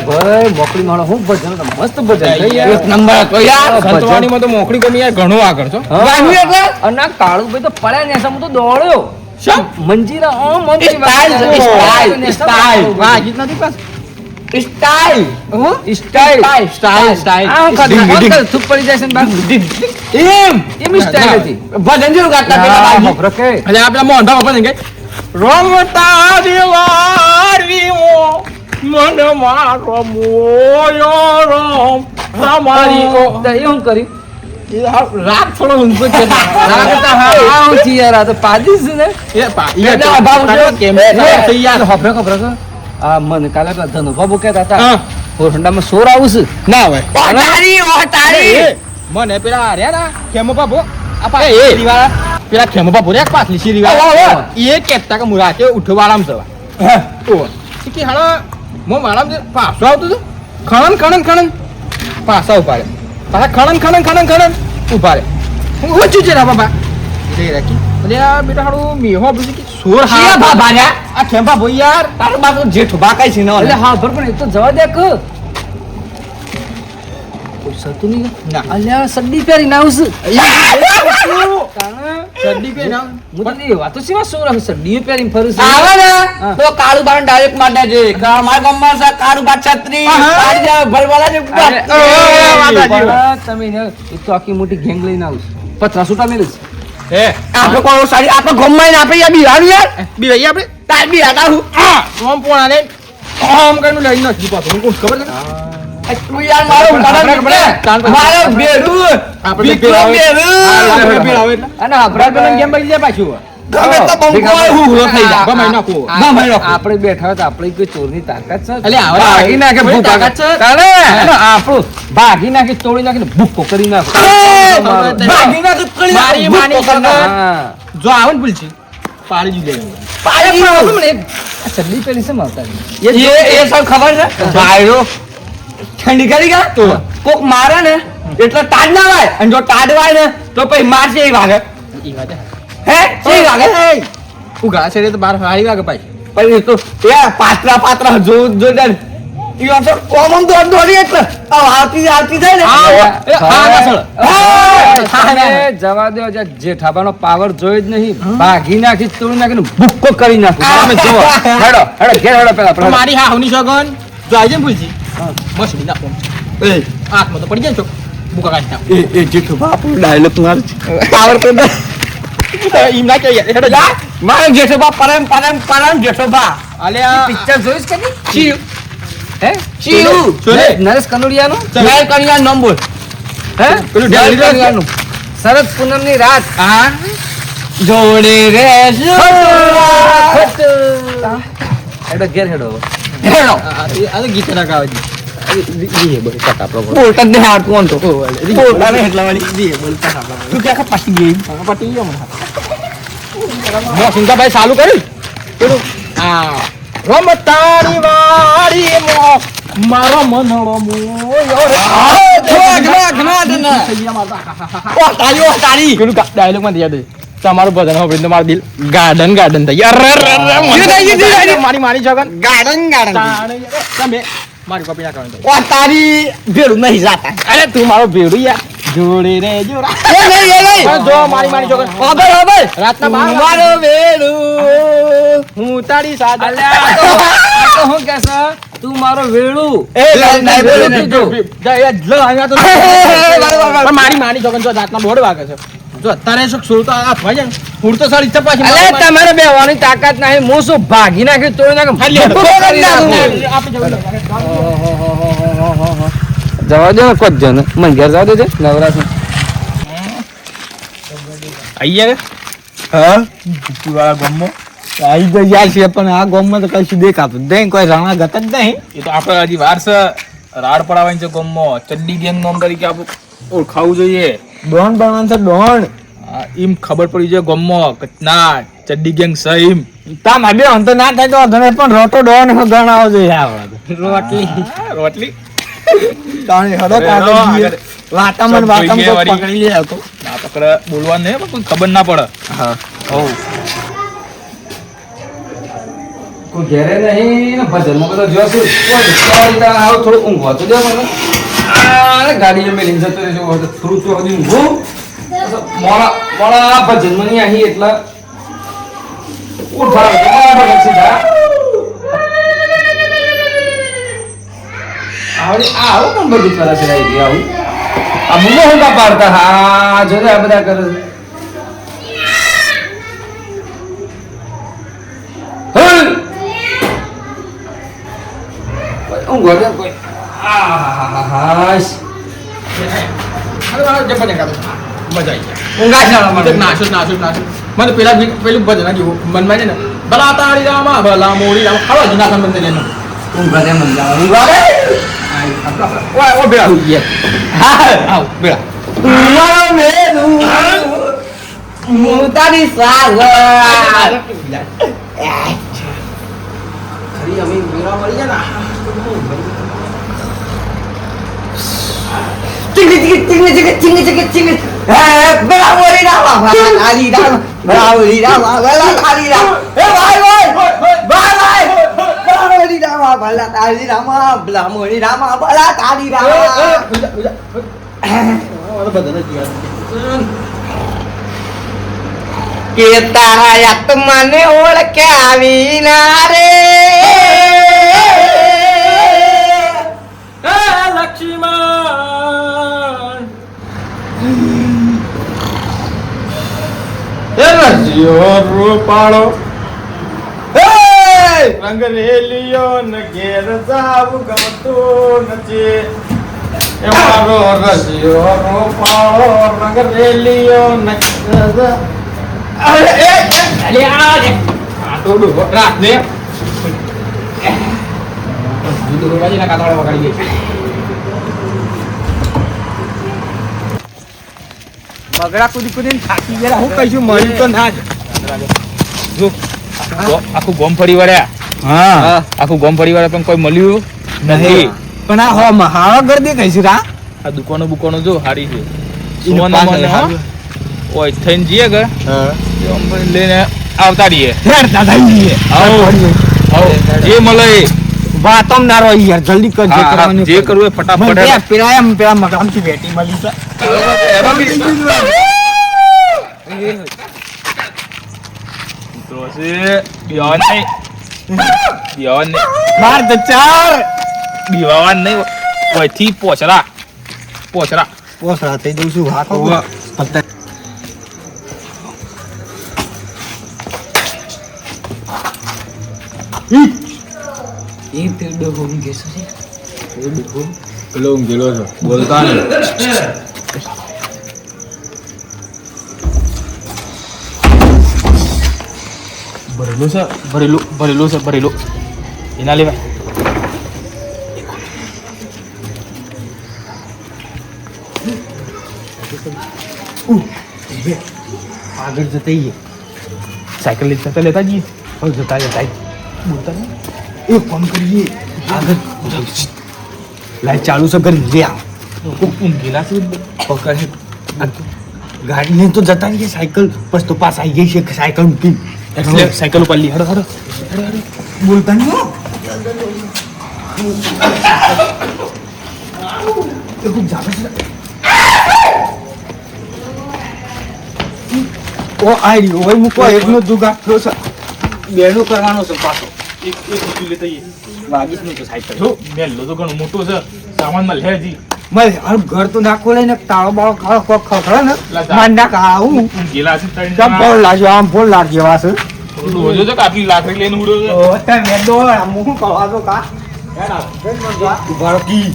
ભાઈ મોકળી માણો હું ભજન મસ્ત ભજન એક નંબર તો યાર સંતવાણીમાં તો મોકળી ગમી યાર ઘણો આગળ છો ગાયું એટલે અને કાળુ ભાઈ તો પડ્યા ને હું તો દોડ્યો શું મંજીરા સ્ટાઇલ વાહ ગીત નથી પાસ સ્ટાઇલ સ્ટાઇલ થૂક પડી જાય છે ને એમ સ્ટાઇલ હતી ભજન જેવું ગાતા પેલા બાજી એટલે આપણા મોંઢા ઉપર કે રમતા દિવાળી મન મારો મોયો રમ તમારી એવું કર્યું રાગ થોડો ઊંચો છે યાર આ તો પાડી છે ને મને કાલે પેલા ધનુભા કહેતા હતા ઠંડામાં સોર આવું છે ના હોય મને પેલા હાર્યા ના ખેમો બાબો પેલા ખેમો બાબો રે પાછલી શીરી વાળા એ કેતા કે મુરાતે ઉઠવાળામ જવા કે હાલો મો મારામ પાછો આવતું હતું ખણન પાછા ઉપાડે પાછા ખણન ઉપાડે હું ઓછું છે રા બાબા રે રાખી અરે આ બેટા હાડું મેહો બીજી કે સોર હા બાબા ને આ ખેંપા ભઈ યાર તાર બાપ જેઠો બાકાઈ છે ને એટલે હા પણ એ તો જવા દે કે સતું નહીં ના અલ્યા સડ્ડી પહેરી નાવ છે સડ્ડી પે ના હું તો એ વાતો છે સોર સડ્ડી પહેરીને ફરું છું આવે ને તો કાળુ બાણ ડાયરેક્ટ માટે છે મારા ગામમાં છે કાળુ બાટ છત્રી પાડી દે ભરવાલા જે તમે ને એક તો આખી મોટી ગેંગ લઈને આવું પતરા સુટા મેલે છે એ આપણે કોઈ સાડી આપણે ગમમાં ને આપણે યાર બિહારું યાર બિહાઈ આપણે તાર બિહાતા હું ઓમ પોણા ને ઓમ કઈનું લઈને નથી પાતો હું કોણ ખબર છે તું યાર મારો મારો બેડું આપણે બેડું અને આપણે ગેમ બગડી જાય પાછું ગમે તો બંકો હું થઈ જાય ગમે નાખો આપણે બેઠા હતા આપણે કોઈ ચોરની તાકાત છે એટલે ભાગી નાખે ભૂખ તાકાત છે તારે આપણું ભાગી નાખે તોડી નાખીને ભૂખો કરી નાખો ભાગી નાખે મારી માની જો આવે ને ભૂલજી પાડી જ લે સડ્ડી પહેરી છે માતા એ સબ ખબર છે ભાઈરો ઠંડી કરી ગયા તો કોક મારે ને એટલે ટાડ ના વાય અને જો ટાડ વાય ને તો પછી મારશે એ વાગે હે એ વાગે ઉગા છે તો બાર હારી વાગે પાછી પછી તો યાર પાત્રા જો ઈ તો કોમન દોડી એટલે આવતી થાય ને જવા દો જેઠાબાનો પાવર જોઈ જ નહીં ભાગી નાખી તોડી નાખીને ભૂક્કો કરી નાખું તમે જુઓ હેડો ઘેર હેડો પેલા મારી હાવની સગન જો આજે ભૂલજી બસ ના ફોન એ આત્મા તો પડી જાય છો બુકા કાઢતા એ જેઠો બાપ ડાયલોગ માર પાવર તો ઈમ ના કે હેડો જા મારે જેઠો બાપ પરમ જેઠો બા અલે આ પિક્ચર જોઈશ કે ચી હે ચીયુ નરેશ કનોડિયાનું નરેશ કનોડિયા નામ બોલ હે પેલું નરેશ કનોડિયાનું શરદ પૂનમની રાત હા જોડે રે હેડો ઘેર હેડો આ તો ગીત ના ગાવે દીએ બોલ કાકા આપણો બોલતા જ નહીં આવતું કોણ તો બોલતા ને એટલા વાળી દીએ બોલતા આપણો તું કે આખા પાટી ગઈ પાટી ગયો મને મો સિંગા ભાઈ ચાલુ કરી પેલું આ રમતાની વાડી મો મારો મનડો મોયો રે ઓ તારી પેલું ડાયલોગ માં યાદ તમારું ભજન સાંભળીને તો મારું દિલ ગાર્ડન થઈ મારી જગન ગાર્ડન તમે મારી કોપી ના કરવાનું ઓ તારી ભેડું નહીં જાતા અરે તું મારો ભેડું યાર જોડે રે જોડા એ નહીં જો મારી જગન ઓબે રાતના મારો ભેડું હું તારી સાથે તો હું કેસે તું મારો વેળું મારી જગન જો રાતના બોર્ડ વાગે છે જો અત્યારે શું સોળતો આ ભાઈ જાય ફૂડ તો સારી ચપાસી અલે તમારે બેવાની તાકાત નહીં હું શું ભાગી નાખી તોડી નાખું જવા દો ને કોત જન મને ઘેર જવા દેજે નવરાશ અહીંયા હા વાળા ગમો આવી તો યાર છે પણ આ ગોમમાં તો કશું દેખાતું નહીં કોઈ રાણા ગત જ નહીં એ તો આપણે હજી વાર છે રાડ પડાવવાની છે ગોમમાં ચડ્ડી ગેંગ નામ તરીકે આપણે ઓળખાવું જોઈએ ડોન બનવાનું છે ડોન એમ ખબર પડી જાય ગોમમાં કે ના ચડ્ડી ગેંગ છે એમ તા માં બે અંત ના થાય તો ધને પણ રોટો ડોન ગણાવો જોઈએ આવડે રોટલી તાણી હડો કાઢો વાતામણ પકડી લે તો ના પકડે બોલવાનું નહીં પણ કોઈ ખબર ના પડે હા ઓ કોઈ ઘેરે નહીં ને ભજનમાં બધા જોશું કોઈ રિક્ષાવાળી તારે આવો થોડું ઊંઘવા તો દે મને અરે ગાડી મેલીને જતો રહેજો થોડું તો હજી ઊંઘું મોડા ભજનમાં નહીં આવી એટલે ઉઠા સીધા આવું પણ બધું કરે છે આવું આ બુમો હું કા પાડતા હા જોને આ બધા કરે છે ઊંઘો દે કોઈ મને પેલું ભજન જેવું મનમાં છે ને ભલા તાળી રામા ભલા મોડી રામ ખાવા જ નાખા બંધ લેનો ઊંઘા દે મન જાવ ઊંઘા દે ઓ બેડા આવ બેડા તારી સાર ખરી અમે મેળા મળી જાય કે તારા યાત મને ઓળખ્યા વિના રે લક્ષ્મણ રજ્યો રૂપાળો રંગ રેલિયો ને ઘેર જાવું ગમતું નથી એ મારો રજ્યો રૂપાળો રંગ રેલિયો ને અરે એ અલે આ તો ડો રાત ને દૂધ રોવાજી ના કાતળો વગાડી ગઈ મગડા કુદી કુદીને થાકી ગયા હું કહીશું મળ્યું તો ના જ જો આખું ગોમ ફરી વળ્યા હા આખું ગોમ ફરી વળ્યા પણ કોઈ મળ્યું નથી પણ આ હો મહાળો ગરદી કહીશું રા આ દુકાનો જો હારી છે ઈને સોના પાછળ મને હારું. ઓય થઈને જઈએ કે હા લઈને આવતા રહીએ હેડ દાદા ઈ આવો જે મળે એ. વાતમ ના રહો યાર જલ્દી કર જે હા, કરવાનું જે કરવું એ ફટાફટ મને પેલા એમ પેલા મગરામથી બેટી મળી છે તો છે બિયાવાન નહીં બિયાવાન નહીં બાર તો ચાર બિયાવાન નહીં ઓયથી પોચરા પોસરા થઈ દઉં છું હાકો પત્તા એ પેડો હોમ કેસો છે પેલો ઊંઘેલો છો બોલતા નહીં ભરેલું છે એના લેવાય આગળ જતા ઈએ સાયકલ લઈ જતા લેતા જઈએ હવે જતા બોલતા નહીં એ ફોન કરીએ આગળ લાઈટ ચાલુ છે કરી લે આવ ઊંઘેલા છે પકડ ગાડી લઈને તો જતા રહીએ સાયકલ પછી તો પાસ આવી ગઈ છે સાયકલ મૂકી એટલે સાયકલ ઉપર લી હડો બોલતા નહીં હો. એ ખૂબ જાવે છે ઓ આઈ રહ્યો ઓય મૂકો એકનો જુગાડ થયો છે બેનો કરવાનો છે પાછો એક બીજું લેતા જઈએ વાગીશ નહીં તો સાયકલ જો મેલ્લો તો ઘણો મોટો છે સામાનમાં લેજી મરે હાલ ઘર તો નાખો લઈને તાળો બાળો ખાડો કોક ખખડે ને લાજા. માંડા ખાવું ઊંઘેલા છે ત્રણ કેમ જણા. ફોન લાગ્યો આમ ફોન લાગ્યો જેવા છે ડોજો છે કે આટલી લાકડી લઈને ઉડ્યો છે ઓ તે મેંદો આમ હું કરવા દો કા હેડા બેન મન જા ઉભારો કી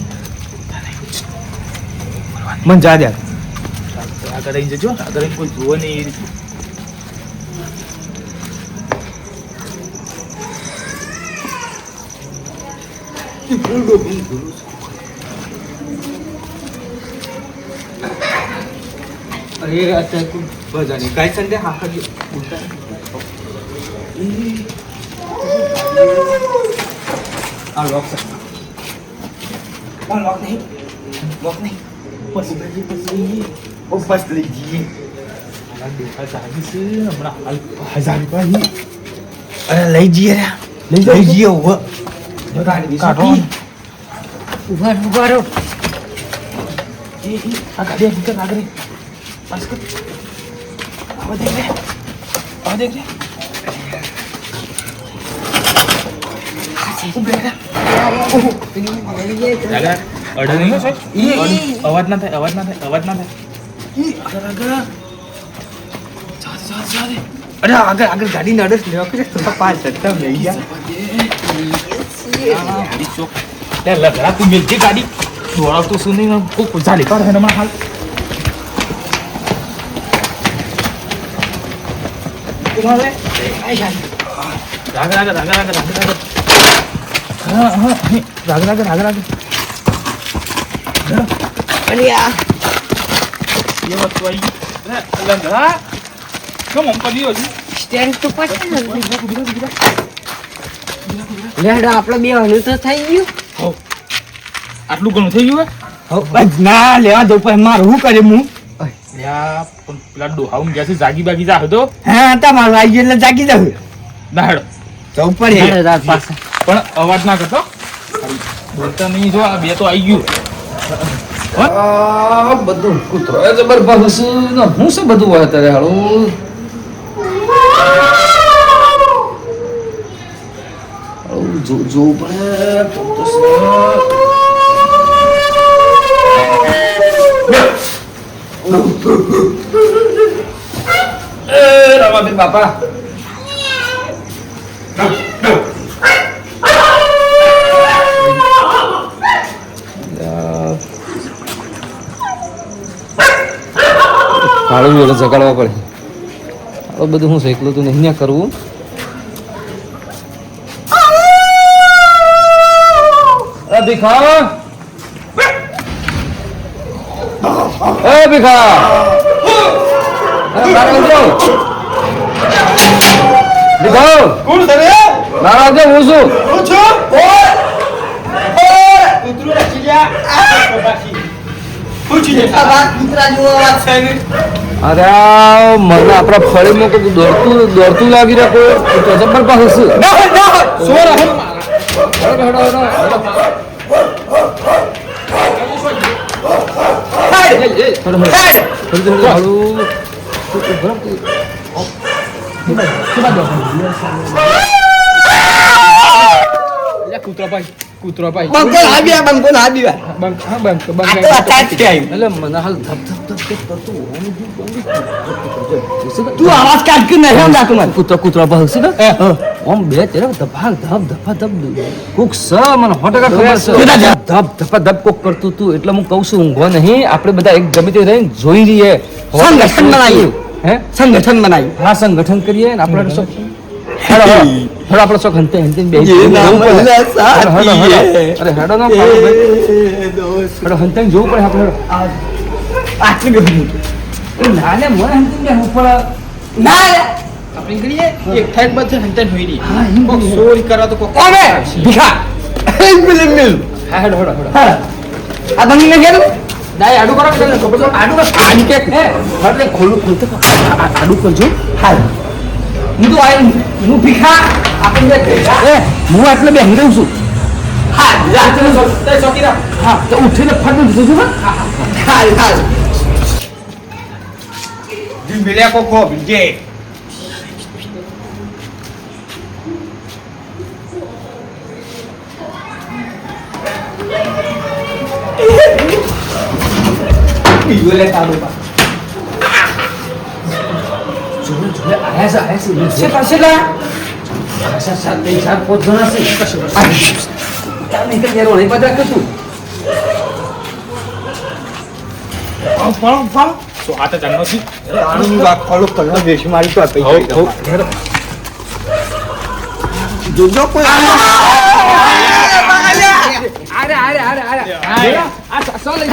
મન જા દે આગળ આવીને જજો આગળ આવીને કોઈ જોવે નહીં એ રીતે અરે અત્યારે કોઈ બજાની કાઈ સંડે હા ખાલી આ લોક છે લોક નહીં પછી ઓ બસ લઈ જઈએ આ દેખા જાગી છે હમણાં હાલ હજાર રૂપિયા અરે લઈ જઈએ રે લઈ જઈએ ઉભો કાઢો ઉભા રહો આ ગાડી આગળ પાસ કર આવા દેખ લે અડે નહીં સાહેબ અવાજ ના થાય અરે આગળ ગાડી નડે લેવા કે તો પાંચ ચટ્ટા લઈ ગયા લે લગડા તું મિલતી ગાડી દોડાવતો શું નહીં કોઈ ચાલી પાડ હે હમણાં હાલ સ્ટેન્ડ તો પાછળ લેડો આપણે બે હણું તો થઈ ગયું આટલું ઘણું થઈ ગયું ના લેવા દઉં પણ મારું શું કરે હું પેલા ડોહાઉન ગયા છે જાગી બાગી જા હતો હા તમારું આવી ગયું એટલે જાગી જાવ ના હેડો જવું પડે રાત પાસે પણ અવાજ ના કરતો બોલતા નહીં જો આ બે તો આવી ગયું આ બધું કૂતરો જબરજસ્ત ને હું છે બધું હોય અત્યારે હાલું જોવું પડે તો રામાબેન બાપા કાળું એટલે જગાડવા પડે હવે બધું હું એકલું તું નહીં કરવું ભીખા એ ભીખા કોણ સરે નારાજે હું છું હું છું કૂતરું રાખી ગયા પૂછી લે આ વાત કૂતરા જેવો અવાજ છે ને અરે મને આપણા ફળીમાં કોઈ દોડતું લાગી રહ્યું તો જબર પાસે સોર હે કૂતરો ભાઈ બંકો આવ્યા એટલે મને હાલ ધપ ધપ કે કરતું તું આવાજ કાઢ કે નહીં સમજા તું મને કૂતરા પાસે ને ઓમ બે તેરે ધપા ધપ કોક સ મને 100% ખબર છે ધપા ધપ કોક કરતું તું એટલે હું કહું છું ઊંઘો નહીં આપણે બધા એક જમીતે રહીને જોઈ રહીએ સંગઠન બનાવ્યું હે સંગઠન બનાવ્યું હા સંગઠન કરીએ ને આપણે શું હેડો આપણે શું હંતે બે અરે હેડો ના હેડો હંતે જોવું પડે આપણે આટલી ગયું ના ને મને હંતે હું પડે ના આપણે કરીએ એક ઠેક બધે હંતન હોઈ રહી હા કોક સોરી કરવા તો કોક ઓમે ભીખા મિલ હા હેડો આ બંને ગેલું દાય આડું કરો કે ખબર છે આડું આડી કે હે એટલે ખોલતો આડું કરજો હાલ હું તો આઈ હું ભીખા આપણે એ હું એટલે બે હિરવ છું હાલ હા તો ઉઠીને ફટ દીધું છું હાલ દિન બેલ્યા કોકો બીજે બીજો લે તારો બા જોડે આયા છે પાસે લા સાત બે ચાર પાંચ જણા છે તમે કે જેરો નહીં પતા કે તું પણ તો આ તો જાણનો છે આનું વાત ફોલો કરવા દેશ મારી તો આપી જોજો કોઈ અરે આ સો લઈ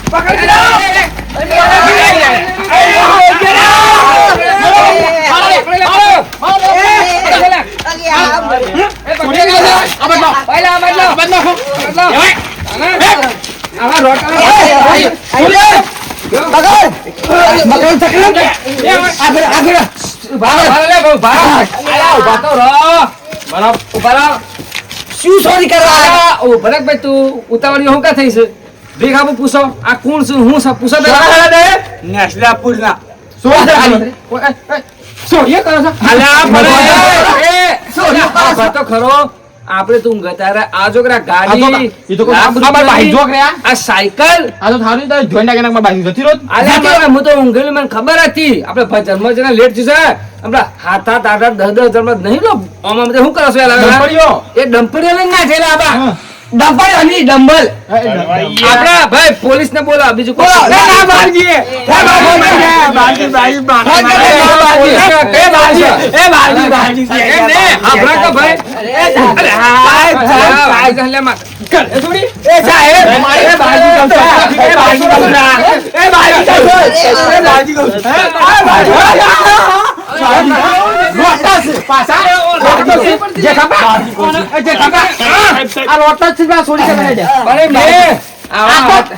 પકડ શું સોરી કરવા ઓ ભરતભાઈ તું ઉતાવળી હું કા થઈ છે ભેગા પૂછો આ કોણ છું હું સબ પૂછો નેસડા પૂરના સોરીએ કરો છો તો ખરો આપણે તું ગતારા આ જોકરા ગાડી ઈ તો કોઈ બાર બાઈ જોક રહ્યા આ સાયકલ આ તો થારું તો જોઈન નાખે નાખ બાઈ જતી રોત આલા હું તો ઊંઘેલી મને ખબર હતી આપણે જન્મ જણા લેટ થશે હમણાં હાથ 10 જન્મ નહીં લો આમાં શું કરો છો ડંપડીઓ એ ડંપડીઓ લઈને ના થયેલા આબા ડંપડીઓ નહીં ડંબલ આપણા ભાઈ પોલીસ ને બોલા બીજું કોઈ ના બાજી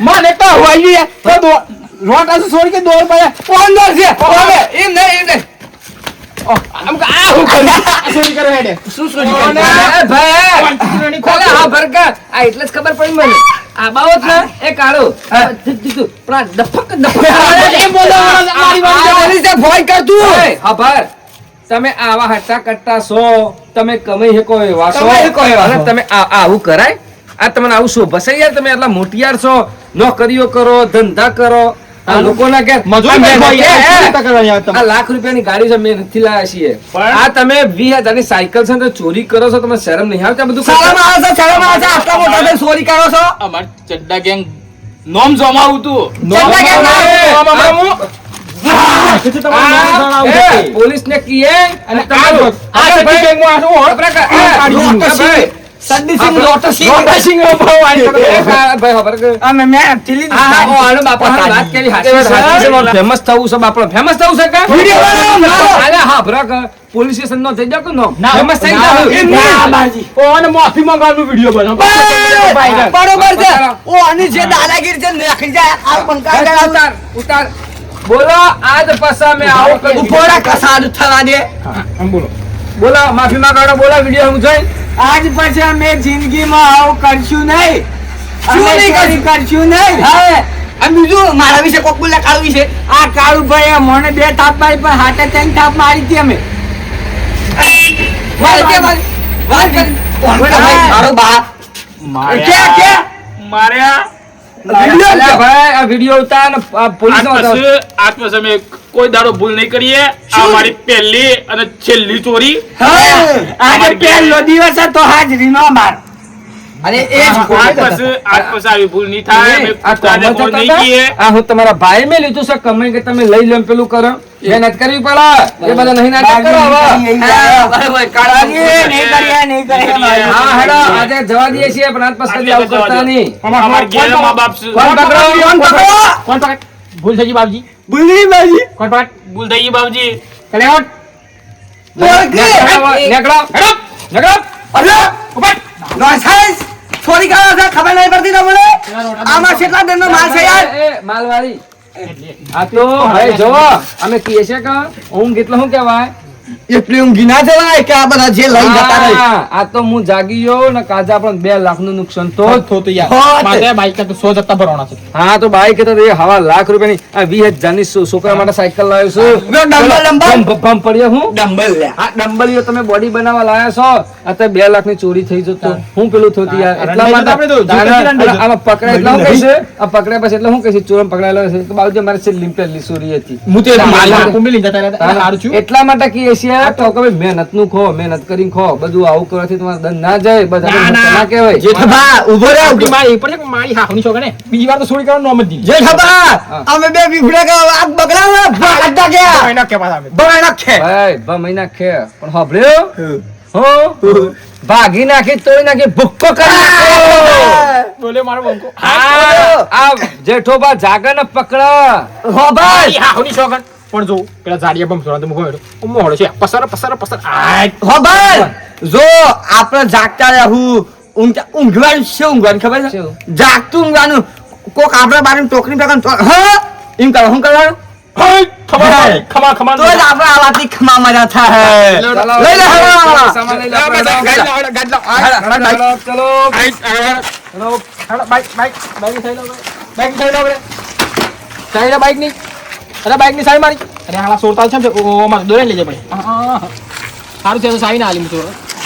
મને તો હોય રોટા છોડી કે દોડ પડે કોણ દોડ છે એમ નહીં આમ આ હું કરી ચોરી કરે હેડે શું ભાઈ હા ભરકા આ એટલે જ ખબર પડી મને આ બાવત ને એ કાળો ડફક ફોન કરતું હા ભર તમે આવા હટ્ટા કટ્ટા છો તમે કમાઈ શકો એવા છો અને તમે આવું કરાય આ તમને આવું શોભા છે યાર તમે એટલા મોટિયાર છો નોકરીઓ કરો ધંધા કરો આ લોકોના કે આ લાખ રૂપિયાની ગાડી છે મેં નથી લાયા છીએ આ તમે 20,000 ની સાયકલ છે તો ચોરી કરો છો તમે શરમ નહીં આવતા બધું શરમ આવે છે આટલા મોટા ચોરી કરો છો અમાર ચડ્ડા ગેંગ નોમ જમાવું તું પોલીસ ને કીએ અને ફેમસ થવું છે બાપડો ફેમસ થવું છે પોલીસ સ્ટેશન નો થઈ જાવ નો ફેમસ થઈ જાવ માફી માંગવાનો વિડિયો બનાવો બરોબર છે ઓ આની જે દાદાગીરી છે નાખી જાય આ બંકા ઉતાર બોલો આજ પાછા મેં આવો ઉભોરા કસાદ થવા દે બોલો બોલો માફી માંગવાનો બોલો વિડિયો હું જોઈ આજ પછી અમે જિંદગીમાં આવું કરશું નહીં કરશું નહીં હા અને બીજું મારા વિશે કોક બોલે કાળુ વિશે આ કાળુ ભાઈ મને 2 થાપ મારી પણ હાથે 3 થાપ મારી હતી અમે મારો બા માર્યા ભાઈ આ વિડિયો ઉતાર ને પોલીસ નો આજ પછી અમે કોઈ દાડો ભૂલ નહીં કરીએ આ મારી પહેલી અને છેલ્લી ચોરી આજે પહેલો દિવસ હતો હાજરીનો માર અને એ જ આજ પછી આવી ભૂલ નહીં થાય અમે કોને કોઈ નહીં કહીએ આ હું તમારા ભાઈ મેં લીધું છે કમાઈ કે તમે લઈ લો પેલું કરો મહેનત કરવી પડે એ બધા નહીં નાટક કરો હા હેડો આજે જવા દઈએ છીએ પણ આજ પછી આવું કરતા નહીં અમાર ઘેર માં બાપ છે કોણ પકડ ભૂલ થઈ ગઈ બાપજી કોણ પકડ ભૂલ થઈ ગઈ બાપજી કલેવટ નેકળો નેકળો છોરી કરો છે ખબર નહીં પડતી તમને આમાં કેટલા દિનનો માલ છે યાર એ માલવાળી આ તો ભાઈ જો અમે કહીએ છે કે ઊંઘ એટલે શું કહેવાય એટલી ઊંઘી ના જવાય કે આ બધા જે લઈ જતા રહી આ તો હું જાગી ગયો ને કાજા પણ 2 લાખ નું નુકસાન તો તો યાર મારે બાઈક તો 100 જતા ભરવાના છે હા તો બાઈક તો એ હવા લાખ રૂપિયાની આ 20,000 ની છોકરા માટે સાયકલ લાવ્યો છું બમ પડ્યો હું ડમ્બલ લે આ ડમ્બલીઓ તમે બોડી બનાવવા લાયા છો અત્યારે 2 લાખ ની ચોરી થઈ જતો હું પેલું થતી યાર એટલા માટે આમાં પકડાય એટલે હું કહીશ આ પકડાય પછી એટલે હું કહીશ ચોરમ પકડાયેલો છે તો બાજુ મારે છેલ્લી પહેલી ચોરી હતી હું તે માલ કુંબી લઈ જતા રહ્યા હારું છું એટલા માટે કહીએ છીએ તો કે મહેનત નું ખો મહેનત કરીને ખો બધું આવું કરવાથી તમારે દંડ ના જાય બધા ના કહેવાય જેઠબા ઉભો રહે મારી પર મારી હાખની છોકરા ને બીજી વાર તો ચોરી કરવાનું નામ જ દીધી જેઠબા અમે બે બીફડે કે આ બગડાવા ભાગતા ગયા મહિના કે પાછા બગાઈ નાખે ભાઈ 2 મહિના ખે પણ સાંભળ્યો હો ભાગી નાખી તોય નાખી ભૂક્કો કરી નાખો બોલે મારો બંકો આ જેઠોબા જાગર ને પકડ હો ભાઈ હાખની છોકરા પણ જો પેલા જાડિયા બમ છોરા તો મુકો મોડો છે પસર આય હો ભાઈ જો આપણે જાગતા રહેવું ઊંઘવાનું શું ઊંઘવાનું ખબર છે શું? જાગતું ઊંઘવાનું કોક આપણા બાજુ ટોકરી પકડ હા એમ કરો શું કરવાનું ખમા તો જ આપણે આવાથી ખમા મજા થાય લઈ લે હવા સામાન લઈ લે આપણે. ચલો બાઈક ની સાઈ મારી અરે હાલા સોરતા છે દોરે લઈ જાય પડે સારું છે સાઈ ના આલી